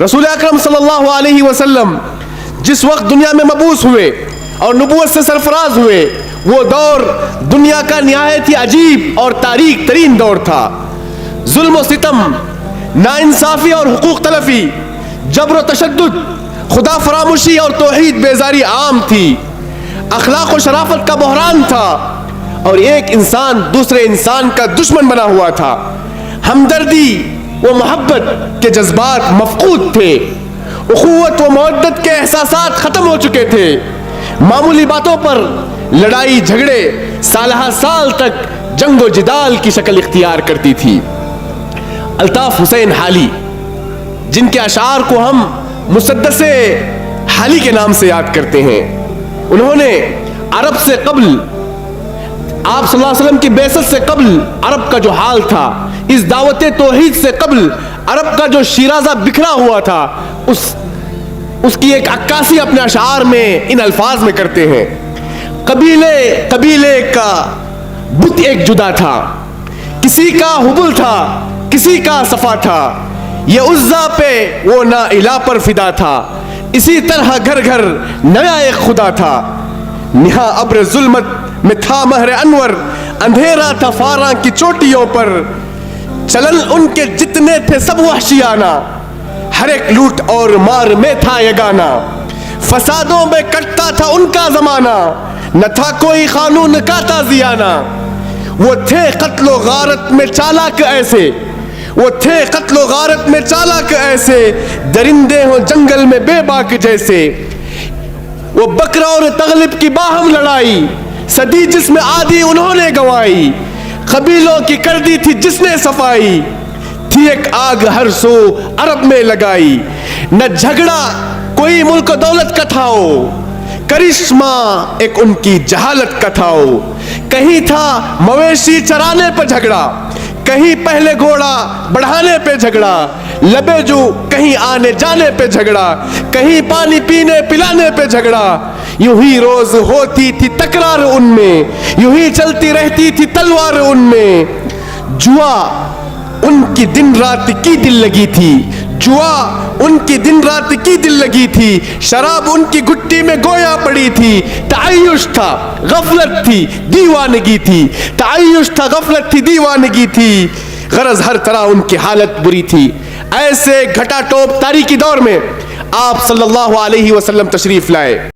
रसूल अकरम सल्लल्लाहु अलैहि वसल्लम जिस वक्त दुनिया में मबूस हुए और नबूवत से सरफराज हुए, वो दौर दुनिया का निहायत ही अजीब और तारीख तरीन दौर था। जुल्म और सितम, नाइंसाफी और हुकूक तलफी, जबर और तशद्दुद, खुदा फरामुशी और तौहीद बेजारी आम थी। अखलाक और शराफत का बहरान था और एक इंसान दूसरे इंसान का दुश्मन बना हुआ था। हमदर्दी व मोहब्बत के जज्बात मफकूद थे। उखुवत व मवद्दत के एहसासात खत्म हो चुके थे। मामूली बातों पर लड़ाई झगड़े सालहा साल तक जंगो जिदाल की शक्ल इख्तियार करती थी। अल्ताफ हुसैन हाली, जिनके अशार को हम मुसद्दसे हाली के नाम से याद करते हैं, उन्होंने अरब से कब्ल, आप सल्लल्लाहु अलैहि वसल्लम की बेसत से कब्ल अरब का जो हाल था, इस दावत तौहीद से कब्ल अरब का जो शिराजा बिखरा हुआ था, उसकी एक अक्कासी अपने अशार में इन अल्फाज में करते हैं। कबीले कबीले का बुत एक जुदा था, किसी का हुबुल था, किसी का सफा था। ये उज़्ज़ा पे वो ना इला पर फिदा था, इसी तरह घर घर नया एक खुदा था। निहा अब्र जुल्मत में था महर अनवर, अंधेरा था फारा की चोटियों पर। चलन उनके जितने थे सब वहशियाना, हर एक लूट और मार में था ये गाना। फसादों में कटता था उनका जमाना, न था कोई कानून का ताजियाना। वो थे कत्लो गारत में चालाक ऐसे, वो थे कत्लो गारत में चालाक ऐसे, दरिंदे हो जंगल में बेबाक जैसे। वो बकरा और तगलिब की बाहम लड़ाई, सदी जिसमें आधी उन्होंने गंवाई। कबीलों की कर दी थी जिसने सफाई, थी एक आग हर सो अरब में लगाई। न झगड़ा कोई मुल्क दौलत का था, करिश्मा एक उनकी जहालत का था। कहीं था मवेशी चराने पर झगड़ा, कहीं पहले घोड़ा बढ़ाने पे झगड़ा। लबेजू कहीं आने जाने पे झगड़ा, कहीं पानी पीने पिलाने पे झगड़ा। यूं ही रोज होती थी तकरार उनमें, यूं ही चलती रहती थी तलवार उनमें। जुआ उनकी दिन रात की दिल लगी थी, जुआ उनकी दिन रात की दिल लगी थी। शराब उनकी गुट्टी में गोया पड़ी थी। तायुश था गफलत थी दीवानगी थी, तायुश था गफलत थी दीवानगी थी। गरज हर तरह उनकी हालत बुरी थी। ऐसे घटाटोप तारीकी दौर में आप सल्लल्लाहु अलैहि वसल्लम तशरीफ लाए।